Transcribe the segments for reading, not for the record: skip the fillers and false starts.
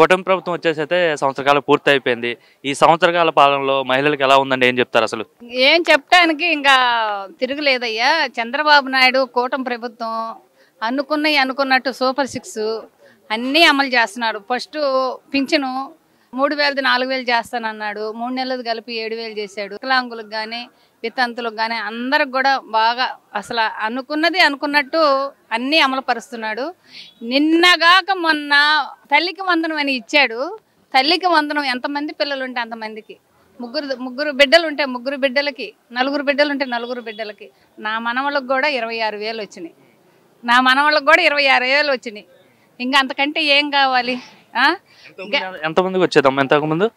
కూటమి ప్రభుత్వం వచ్చేసైతే సంవత్సర కాలం పూర్తి అయిపోయింది. ఈ సంవత్సర కాల పాలనలో మహిళలకు ఎలా ఉందండి? ఏం చెప్తారు అసలు? ఏం చెప్పడానికి ఇంకా తిరుగులేదయ్యా. చంద్రబాబు నాయుడు కూటమి ప్రభుత్వం అనుకున్నట్టు సూపర్ 6 అన్నీ అమలు చేస్తున్నాడు. ఫస్ట్ పింఛను 3000ది 4000 చేస్తానన్నాడు. 3 నెలలు కలిపి 7000 చేశాడు. వికలాంగులకు కానీ వితంతులకు కానీ అందరికి కూడా బాగా అసలు అనుకున్నట్టు అన్నీ అమలు పరుస్తున్నాడు. నిన్నగాక మొన్న తల్లికి వందనం అని ఇచ్చాడు. తల్లికి వందనం ఎంతమంది పిల్లలు ఉంటే అంతమందికి, ముగ్గురు బిడ్డలు ఉంటే ముగ్గురు బిడ్డలకి, 4 బిడ్డలు ఉంటే 4 బిడ్డలకి. నా మనవళ్ళకి కూడా 26,000 వచ్చినాయి. నా మనవళ్ళకి కూడా 26,000 వచ్చినాయి. ఇంకా అంతకంటే ఏం కావాలి? ఎంతమందికి వచ్చేదమ్మా ఇంతకుముందు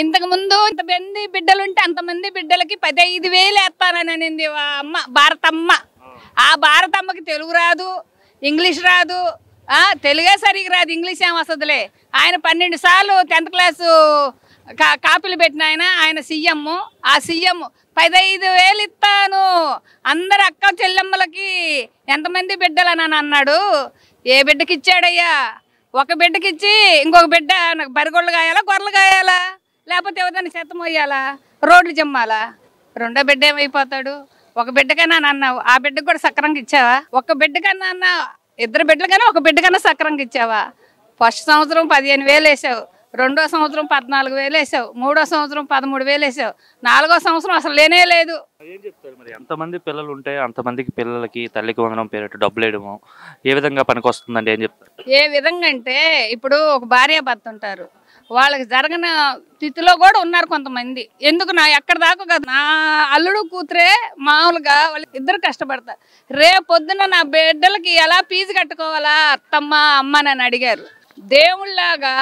ఇంతమంది బిడ్డలుంటే అంతమంది బిడ్డలకి 15,000 వేస్తాననింది అమ్మ భారతమ్మ. ఆ భారతమ్మకి తెలుగు రాదు, ఇంగ్లీష్ రాదు, తెలుగే సరిగ్గా రాదు, ఇంగ్లీష్ ఏం వస్తుందిలే. ఆయన 12 సార్లు 10th క్లాసు కాపీలు పెట్టిన ఆయన సీఎం. ఆ సీఎం 15,000 ఇస్తాను అందరు అక్క చెల్లెమ్మలకి ఎంతమంది బిడ్డలని అన్నాడు. ఏ బిడ్డకి ఇచ్చాడయ్యా? ఒక బిడ్డకి ఇచ్చి ఇంకొక బిడ్డ నాకు బరిగొళ్ళు కాయాలా, గొర్రెలు కాయాలా, లేకపోతే ఎవరిదాన్ని చెత్త మోయాలా, రోడ్లు జమ్మాలా? రెండో బిడ్డ ఏమైపోతాడు? ఒక బిడ్డకన్నా అన్నావు, ఆ బిడ్డకు కూడా సక్రంగా ఇచ్చావా? ఒక బిడ్డకన్నా అన్నా, 2 బిడ్డలకన్నా ఒక బిడ్డకన్నా సక్రంగా ఇచ్చావా? ఫస్ట్ సంవత్సరం 15,000 వేసావు, రెండో సంవత్సరం 14,000 వేసావు, మూడో సంవత్సరం 13,000 వేసావు, 4వ సంవత్సరం అసలు లేనే లేదు. ఏం చెప్తారు మరి? ఎంతమంది పిల్లలు ఉంటే అంతమందికి పిల్లలకి తల్లికి వందనం పేరిట డబ్బులు వేయడము ఏ విధంగా పనికి వస్తుందండి? ఏం చెప్తారు? ఏ విధంగా అంటే ఇప్పుడు ఒక భార్య భర్త ఉంటారు, వాళ్ళకి జరగని స్థితిలో కూడా ఉన్నారు కొంతమంది. ఎందుకు నా ఎక్కడ దాకా కదా, నా అల్లుడు కూతురే మామూలుగా వాళ్ళు ఇద్దరు కష్టపడతారు. రేపొద్దున నా బిడ్డలకి ఎలా ఫీజు కట్టుకోవాలా అత్తమ్మ అమ్మ అని అడిగారు. దేవుళ్ళలాగా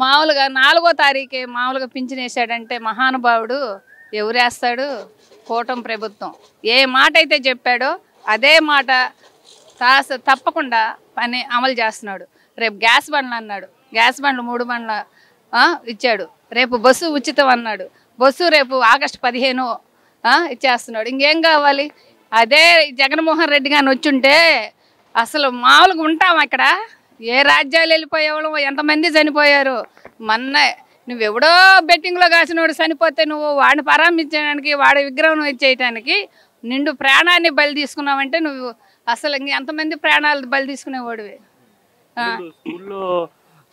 మామూలుగా 4వ తారీఖే మామూలుగా పింఛన్ వేసాడంటే మహానుభావుడు ఎవరేస్తాడు? కూటమి ప్రభుత్వం ఏ మాట అయితే చెప్పాడో అదే మాట తప్పకుండా పని అమలు చేస్తున్నాడు. రేపు గ్యాస్ బండ్లు అన్నాడు, గ్యాస్ బండ్లు 3 బండ్లు ఇచ్చాడు. రేపు బస్సు ఉచితం అన్నాడు, బస్సు రేపు ఆగస్టు 15 ఇచ్చేస్తున్నాడు. ఇంకేం కావాలి? అదే జగన్మోహన్ రెడ్డి గారిని వచ్చుంటే అసలు మామూలుగా ఉంటాం అక్కడ. ఏ రాజ్యాలు వెళ్ళిపోయేవాళ్ళు, ఎంతమంది చనిపోయారు. మొన్న నువ్వెవడో బెట్టింగ్లో కాసినోడు చనిపోతే నువ్వు వాడిని పరామర్శించడానికి, వాడి విగ్రహం ఇచ్చేయటానికి నిండు ప్రాణాన్ని బలి తీసుకున్నావంటే నువ్వు అసలు ఎంతమంది ప్రాణాలు బలి తీసుకునేవాడివి. స్కూల్లో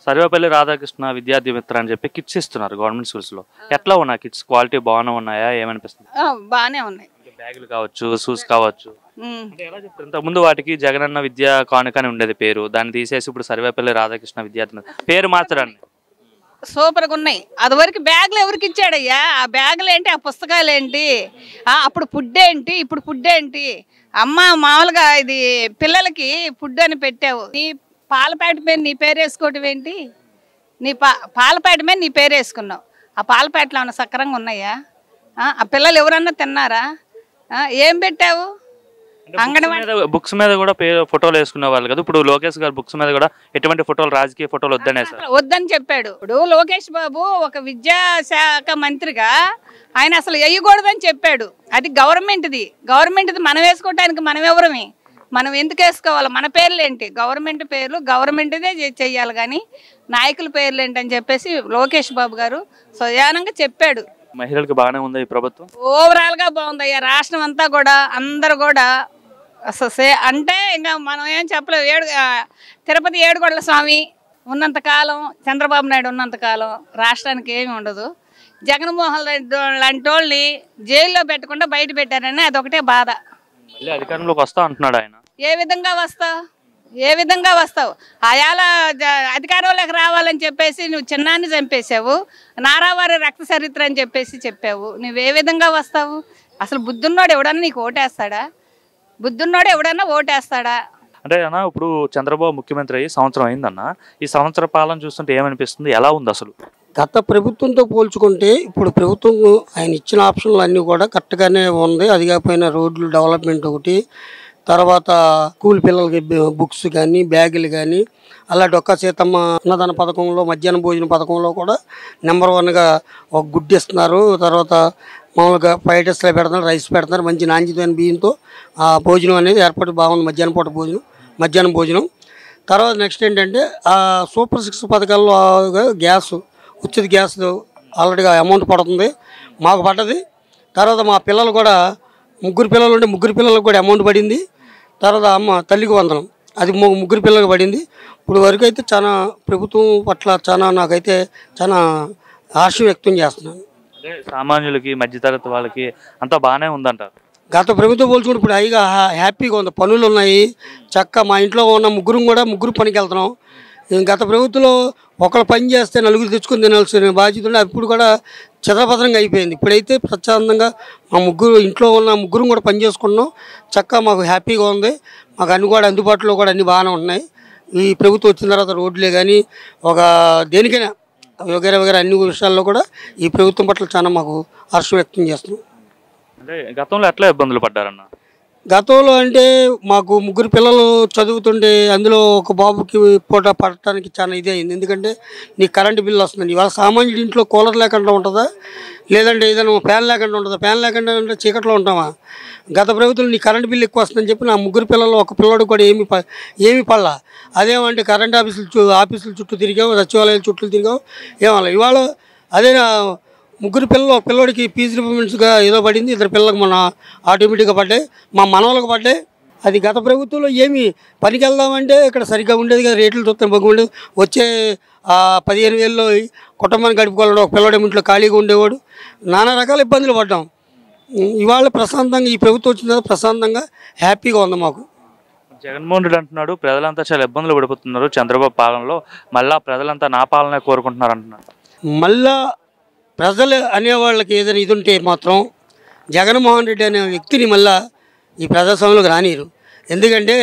సర్వేపల్లి రాధాకృష్ణ విద్యార్థి మిత్ర అని చెప్పి కిట్స్ ఇస్తున్నారు గవర్నమెంట్ స్కూల్స్ లో. ఎట్లా ఉన్నాయి కిట్స్? క్వాలిటీ బాగానే ఉన్నాయా? ఏమనిపిస్తుంది? బాగానే ఉన్నాయి. బ్యాగులు కావచ్చు, షూస్ కావచ్చు. ఎలా చెప్తారు? ఇంతకు ముందు వాటికి జగనన్న విద్యా కానుక అని ఉండేది పేరు, దాన్ని తీసేసి ఇప్పుడు సర్వేపల్లి రాధాకృష్ణ విద్యార్థి పేరు మార్చడాన్ని. సూపర్గా ఉన్నాయి. అది వరకు బ్యాగులు ఎవరికి ఇచ్చాడయ్యా? ఆ బ్యాగులు ఏంటి, ఆ పుస్తకాలు ఏంటి, అప్పుడు ఫుడ్ ఏంటి, ఇప్పుడు ఫుడ్ ఏంటి? అమ్మ మామూలుగా ఇది పిల్లలకి ఫుడ్ అని పెట్టావు. నీ పాల ప్యాకెట్ మీద నీ పేరు వేసుకోవటం ఏంటి? నీ పాల ప్యాకెట్ మీద నీ పేరు వేసుకున్నావు. ఆ పాల ప్యాకెట్లు ఏమన్నా సక్రంగా ఉన్నాయా? ఆ పిల్లలు ఎవరన్నా తిన్నారా? ఏం పెట్టావు? బుక్స్ మీద కూడా ఫోటోలు వేసుకునే వాళ్ళు కదా. ఇప్పుడు లోకేష్ గారు బుక్స్ మీద కూడా ఎటువంటి ఫోటోలు, రాజకీయ ఫోటోలు వద్దని చెప్పాడు. ఇప్పుడు లోకేష్ బాబు ఒక విద్యాశాఖ మంత్రిగా ఆయన అసలు వేయకూడదని చెప్పాడు. అది గవర్నమెంట్ది. మనం వేసుకోవటానికి మనం ఎవరమే? మనం ఎందుకు వేసుకోవాలి? మన పేర్లు ఏంటి? గవర్నమెంట్ పేర్లు గవర్నమెంట్దే చెయ్యాలి, కానీ నాయకుల పేర్లు ఏంటి అని చెప్పేసి లోకేష్ బాబు గారు స్వయానంగా చెప్పాడు. మహిళలకు బాగానే ఉంది ఈ ప్రభుత్వం, ఓవరాల్ గా బాగుందయ్యా. రాష్ట్రం అంతా కూడా అందరు కూడా అసలు అంటే ఇంకా మనం ఏం చెప్పలేము. తిరుపతి ఏడుకొండల స్వామి ఉన్నంతకాలం, చంద్రబాబు నాయుడు ఉన్నంతకాలం రాష్ట్రానికి ఏమి ఉండదు. జగన్మోహన్ రెడ్డి లాంటి వాళ్ళని జైల్లో పెట్టకుండా బయట పెట్టారని అదొకటే బాధ. అధికారంలోకి వస్తా అంటున్నాడు ఆయన. ఏ విధంగా వస్తావు? ఆయాల అధికారంలోకి రావాలని చెప్పేసి నువ్వు చిన్నాన్ని చంపేశావు, నారావారి రక్త చరిత్ర అని చెప్పేసి చెప్పావు. నువ్వే విధంగా వస్తావు? అసలు బుద్ధున్నోడు ఎవడన్నా నీకు ఓటేస్తాడా? అంటే అన్న ఇప్పుడు చంద్రబాబు ముఖ్యమంత్రి అయ్యి సంవత్సరం అయిందన్న, ఈ సంవత్సర పాలన చూస్తుంటే ఏమనిపిస్తుంది? ఎలా ఉంది అసలు? గత ప్రభుత్వంతో పోల్చుకుంటే ఇప్పుడు ప్రభుత్వం ఆయన ఇచ్చిన ఆప్షన్లు అన్నీ కూడా కరెక్ట్గానే ఉంది. అది కాకపోయినా రోడ్లు డెవలప్మెంట్ ఒకటి, తర్వాత స్కూల్ పిల్లలకి బుక్స్ కానీ బ్యాగులు కానీ, అలా డొక్కా సీతమ్మ అన్నదాన పథకంలో, మధ్యాహ్న భోజన పథకంలో కూడా నెంబర్ 1గా ఒక గుడ్డు ఇస్తున్నారు. తర్వాత మామూలుగా ఫ్రైడ్ రైస్లో పెడుతున్నారు, రైస్ పెడుతున్నారు. మంచి నాణ్యతమైన బియ్యంతో ఆ భోజనం అనేది ఏర్పాటు బాగుంది. మధ్యాహ్నం భోజనం. తర్వాత నెక్స్ట్ ఏంటంటే సూపర్ 6 పథకాల్లో గ్యాస్ ఉచిత గ్యాస్ ఆల్రెడీగా అమౌంట్ పడుతుంది, మాకు పడ్డది. తర్వాత మా పిల్లలు కూడా 3 పిల్లలు ఉంటే 3 పిల్లలకు కూడా అమౌంట్ పడింది. తర్వాత అమ్మ తల్లికి వందనం అది 3 పిల్లలకు పడింది. ఇప్పుడు వరకు అయితే చాలా ప్రభుత్వం పట్ల నాకైతే చాలా ఆశ వ్యక్తం చేస్తున్నాను. సామాన్యులకి మధ్యతరగతి వాళ్ళకి అంతా బాగానే ఉందంటారు. గత ప్రభుత్వం పోల్చుకుంటే ఇప్పుడు హైగా హ్యాపీగా ఉంది, పనులు ఉన్నాయి చక్క. మా ఇంట్లో ఉన్న ముగ్గురు పనికి వెళ్తున్నాం. గత ప్రభుత్వంలో ఒకళ్ళు పని చేస్తే 4 తెచ్చుకొని తినాల్సిన బాధ్యత ఉండే, అప్పుడు కూడా చిత్రపత్రంగా అయిపోయింది. ఇప్పుడైతే ప్రశాంతంగా మా ఇంట్లో ఉన్న ముగ్గురు కూడా పని చేసుకుంటున్నాం చక్క. మాకు హ్యాపీగా ఉంది, మాకు అన్ని కూడా అందుబాటులో కూడా అన్ని బాగానే ఉన్నాయి. ఈ ప్రభుత్వం వచ్చిన తర్వాత రోడ్లే కానీ ఒక దేనికైనా వగేరా అన్ని విషయాల్లో కూడా ఈ ప్రభుత్వం పట్ల చాలా మాకు హర్షం వ్యక్తం చేస్తున్నాం. అంటే గతంలో ఎట్లా ఇబ్బందులు పడ్డారన్న? గతంలో అంటే మాకు 3 పిల్లలు చదువుతుంటే అందులో ఒక బాబుకి పూట పడటానికి చాలా ఇదే అయింది. ఎందుకంటే నీకు కరెంటు బిల్లు వస్తుంది. ఇవాళ సామాన్యుడి ఇంట్లో కూలర్ లేకుండా ఉంటుందా, లేదంటే ఏదైనా ఫ్యాన్ లేకుండా ఉంటుందా? ఫ్యాన్ లేకుండా ఉంటే చీకట్లో ఉంటామా? గత ప్రభుత్వం నీ కరెంటు బిల్లు ఎక్కువ వస్తుందని చెప్పి నా 3 పిల్లలు ఒక పిల్లడు కూడా ఏమీ పడలా. అదేమంటే కరెంట్ ఆఫీసుల చుట్టూ తిరిగావు, సచివాలయాల చుట్టూ తిరిగావు, ఏమన్నా. ఇవాళ అదే 3 పిల్లలు ఒక పిల్లడికి ఫీజు రిపేమెంట్స్గా ఏదో పడింది, 2 పిల్లలకు మన ఆటోమేటిక్గా పడ్డాయి, మా మనవలకు పడ్డాయి. అది గత ప్రభుత్వంలో ఏమి పనికి వెళ్దామంటే ఇక్కడ సరిగ్గా ఉండేది కదా, రేట్లు చూస్తే బాగుండేది. వచ్చే 15,000లో కుటుంబాన్ని గడుపుకోవాలంటే ఒక పిల్లడి ఇంట్లో ఖాళీగా ఉండేవాడు. నానా రకాల ఇబ్బందులు పడ్డాం. ఇవాళ ప్రశాంతంగా ఈ ప్రభుత్వం వచ్చిన తర్వాత ప్రశాంతంగా హ్యాపీగా ఉంది మాకు. జగన్మోహన్ రెడ్డి అంటున్నాడు ప్రజలంతా చాలా ఇబ్బందులు పడిపోతున్నారు చంద్రబాబు పాలనలో, మళ్ళీ ప్రజలంతా నా పాలనే కోరుకుంటున్నారు అంటున్నారు. మళ్ళా ప్రజలు అనేవాళ్ళకి ఏదైనా ఇది ఉంటే మాత్రం జగన్మోహన్ రెడ్డి అనే వ్యక్తిని మళ్ళా ఈ ప్రజాస్వామ్యంలోకి రానిరు. ఎందుకంటే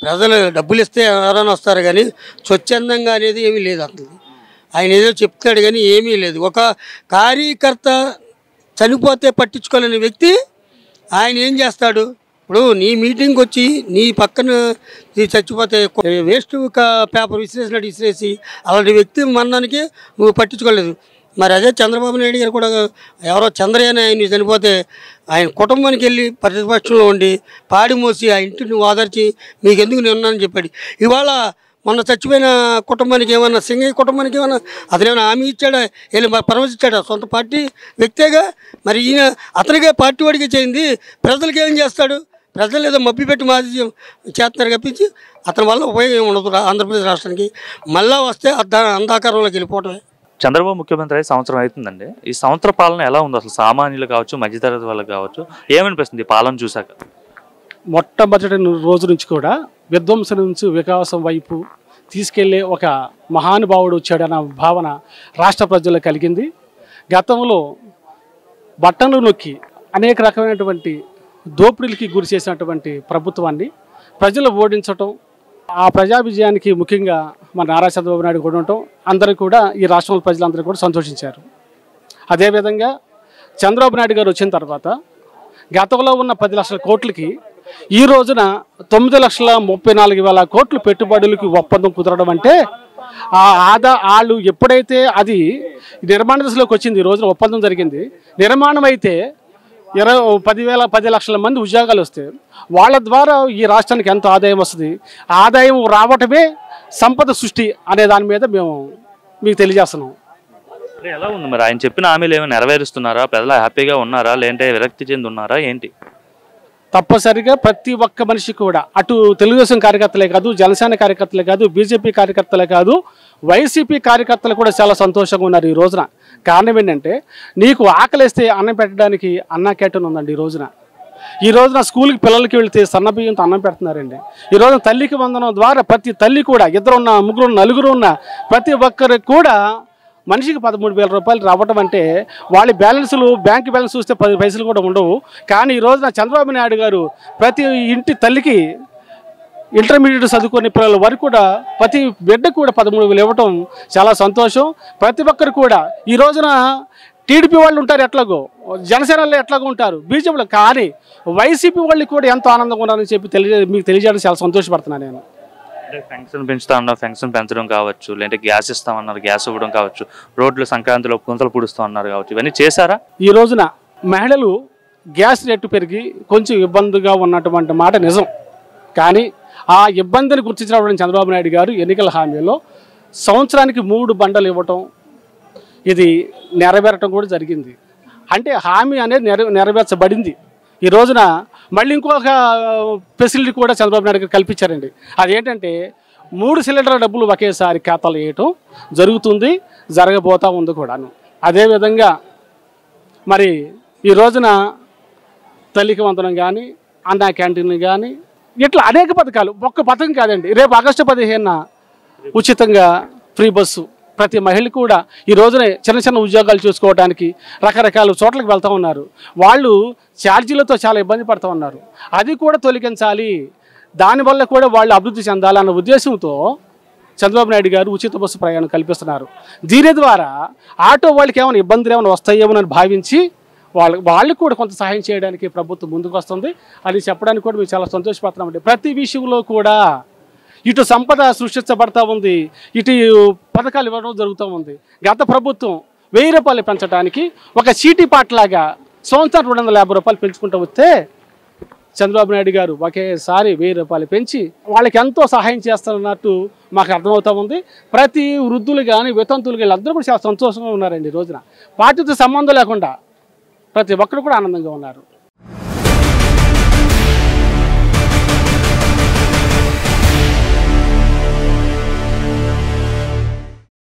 ప్రజలు డబ్బులు ఇస్తే ఎవరైనా వస్తారు కానీ స్వచ్ఛందంగా అనేది ఏమీ లేదు. అసలు ఆయన ఏదో చెప్తాడు కానీ ఏమీ లేదు. ఒక కార్యకర్త చనిపోతే పట్టించుకోలేని వ్యక్తి ఆయన ఏం చేస్తాడు? ఇప్పుడు నీ మీటింగ్కి వచ్చి నీ పక్కన చచ్చిపోతే వేస్ట్ పేపర్ విసిరేసి అలాంటి వ్యక్తి మరణానికి నువ్వు పట్టించుకోలేదు. మరి అదే చంద్రబాబు నాయుడు గారు కూడా ఎవరో చంద్రయ్య ఆయన చనిపోతే ఆయన కుటుంబానికి వెళ్ళి ప్రతిపక్షంలో ఉండి పాడి మోసి ఆ ఇంటిని ఓదార్చి మీకెందుకు నేను ఉన్నానని చెప్పాడు. ఇవాళ మొన్న చచ్చిపోయిన కుటుంబానికి ఏమన్నా సింగయ్య కుటుంబానికి ఏమన్నా అతనేమైనా హామీ ఇచ్చాడా? వెళ్ళి పరామర్శించాడా? సొంత పార్టీ వ్యక్తేగా. మరి ఈయన అతనికే పార్టీ వాడికి చేయింది, ప్రజలకి ఏం చేస్తాడు? ప్రజలు ఏదో మబ్బి పెట్టి మాది చేస్తున్నారు కప్పించి అతని వల్ల ఉపయోగం ఉండదు ఆంధ్రప్రదేశ్ రాష్ట్రానికి. మళ్ళా వస్తే అంధాకారంలోకి వెళ్ళిపోవటమే. చంద్రబాబు ముఖ్యమంత్రి అయ్యి సంవత్సరం అవుతుందండి. ఈ సంవత్సర పాలన ఎలా ఉంది అసలు? సామాన్యులు కావచ్చు, మధ్యతరగతి వాళ్ళకి కావచ్చు, ఏమనిపిస్తుంది పాలన చూశాక? మొట్టమొదటి రోజు నుంచి కూడా విధ్వంసం నుంచి వికాసం వైపు తీసుకెళ్లే ఒక మహానుభావుడు వచ్చాడన్న భావన రాష్ట్ర ప్రజలకు కలిగింది. గతంలో బట్టలు నొక్కి అనేక రకమైనటువంటి దోపిడీలకి గురి చేసినటువంటి ప్రభుత్వాన్ని ప్రజలు ఓడించటం, ఆ ప్రజా విజయానికి ముఖ్యంగా మన నారా చంద్రబాబు నాయుడు కూడా ఉండటం అందరూ కూడా ఈ రాష్ట్రంలో ప్రజలందరూ కూడా సంతోషించారు. అదేవిధంగా చంద్రబాబు నాయుడు గారు వచ్చిన తర్వాత గతంలో ఉన్న 10 లక్షల కోట్లకి ఈ రోజున 9,34,000 కోట్లు పెట్టుబడులకి ఒప్పందం కుదరడం అంటే వాళ్ళు ఎప్పుడైతే అది నిర్మాణ దశలోకి వచ్చింది, ఈ రోజున ఒప్పందం జరిగింది, నిర్మాణం అయితే 10 లక్షల మంది ఉద్యోగాలు వస్తే వాళ్ళ ద్వారా ఈ రాష్ట్రానికి ఎంత ఆదాయం వస్తుంది, ఆదాయం రావటమే సంపద సృష్టి అనే దాని మీద మేము మీకు తెలియజేస్తున్నాం. ఎలా ఉంది మరి? ఆయన చెప్పిన హామీలు ఏమైనా నెరవేరుస్తున్నారా? ప్రజలు హ్యాపీగా ఉన్నారా, లేదంటే విరక్తి చెంది ఉన్నారా ఏంటి? తప్పనిసరిగా ప్రతి ఒక్క మనిషి కూడా, అటు తెలుగుదేశం కార్యకర్తలే కాదు, జనసేన కార్యకర్తలే కాదు, బీజేపీ కార్యకర్తలే కాదు, వైసీపీ కార్యకర్తలు కూడా చాలా సంతోషంగా ఉన్నారు ఈ రోజున. కారణం ఏంటంటే నీకు ఆకలిస్తే అన్నం పెట్టడానికి అన్న క్యాటన్ ఉందండి. ఈ రోజున స్కూల్కి పిల్లలకి వెళితే సన్నబియ్యంతో అన్నం పెడుతున్నారండి. ఈ రోజున తల్లికి వందనం ద్వారా ప్రతి తల్లి కూడా 2 ఉన్న 3 ఉన్న 4 ఉన్న ప్రతి ఒక్కరికి కూడా మనిషికి 13,000 రూపాయలు రావటం అంటే వాళ్ళ బ్యాలెన్సులు, బ్యాంక్ బ్యాలెన్స్ చూస్తే 10 పైసలు కూడా ఉండవు. కానీ ఈ రోజున చంద్రబాబు నాయుడు గారు ప్రతి ఇంటి తల్లికి ఇంటర్మీడియట్ చదువుకునే పిల్లల వరకు కూడా ప్రతి బిడ్డకు కూడా 13,000 ఇవ్వటం చాలా సంతోషం. ప్రతి ఒక్కరు కూడా ఈ రోజున టీడీపీ వాళ్ళు ఉంటారు ఎట్లాగో, జనసేనలో ఎట్లాగో ఉంటారు, బీజేపీలో, కానీ వైసీపీ వాళ్ళకి కూడా ఎంతో ఆనందంగా ఉన్నారని చెప్పి మీకు తెలియజేయడం చాలా సంతోషపడుతున్నాను నేను. పెన్షన్ పెంచుతా ఉన్నారు, పెన్షన్ పెంచడం కావచ్చు, లేదంటే గ్యాస్ ఇస్తామన్నారు, గ్యాస్ ఇవ్వడం కావచ్చు, రోడ్లు సంక్రాంతిలో గుంతలు పుడుస్తూ ఉన్నారు కావచ్చు, ఇవన్నీ చేశారా? ఈ రోజున మహిళలు గ్యాస్ రేటు పెరిగి కొంచెం ఇబ్బందిగా ఉన్నటువంటి మాట నిజం. కానీ ఆ ఇబ్బందిని గుర్తించినటువంటి చంద్రబాబు నాయుడు గారు ఎన్నికల హామీలో సంవత్సరానికి 3 బండలు ఇవ్వటం, ఇది నెరవేరటం కూడా జరిగింది. అంటే హామీ అనేది నెరవేర్చబడింది. ఈ రోజున మళ్ళీ ఇంకొక ఫెసిలిటీ కూడా చంద్రబాబు నాయుడు గారు కల్పించారండి. అదేంటంటే 3 సిలిండర్ల డబ్బులు ఒకేసారి ఖాతాలు వేయటం జరుగుతుంది, జరగబోతా ఉంది కూడాను. అదేవిధంగా మరి ఈ రోజున తల్లికి వందనం కానీ, అన్నా క్యాంటీన్ కానీ, ఇట్లా అనేక పథకాలు. ఒక్క పథకం కాదండి. రేపు ఆగస్టు 15న ఉచితంగా ఫ్రీ బస్సు ప్రతి మహిళ కూడా ఈ రోజునే చిన్న చిన్న ఉద్యోగాలు చూసుకోవడానికి రకరకాల చోట్లకు వెళ్తూ ఉన్నారు. వాళ్ళు ఛార్జీలతో చాలా ఇబ్బంది పడుతూ ఉన్నారు. అది కూడా తొలగించాలి, దానివల్ల కూడా వాళ్ళు అభివృద్ధి చెందాలన్న ఉద్దేశంతో చంద్రబాబు నాయుడు గారు ఉచిత బస్సు ప్రయాణం కల్పిస్తున్నారు. దీని ద్వారా ఆటో వాళ్ళకి ఏమైనా ఇబ్బందులు ఏమైనా వస్తాయేమోనని భావించి వాళ్ళకి కూడా కొంత సహాయం చేయడానికి ప్రభుత్వం ముందుకు వస్తుంది. అది చెప్పడానికి కూడా మేము చాలా సంతోషపడుతున్నామండి. ప్రతి విషయంలో కూడా ఇటు సంపద సృష్టించబడతా ఉంది, ఇటు పథకాలు ఇవ్వడం జరుగుతూ ఉంది. గత ప్రభుత్వం 1000 రూపాయలు పెంచడానికి ఒక చీటీ పాటలాగా సంవత్సరం 250 రూపాయలు పెంచుకుంటూ వస్తే చంద్రబాబు నాయుడు గారు ఒకేసారి 1000 రూపాయలు పెంచి వాళ్ళకి ఎంతో సహాయం చేస్తున్నట్టు మాకు అర్థమవుతూ ఉంది. ప్రతి వృద్ధులు కానీ, వితంతులు కానీ అందరూ కూడా చాలా సంతోషంగా ఉన్నారండి. ఈ రోజున పార్టీతో సంబంధం లేకుండా ప్రతి ఒక్కరు కూడా ఆనందంగా ఉన్నారు.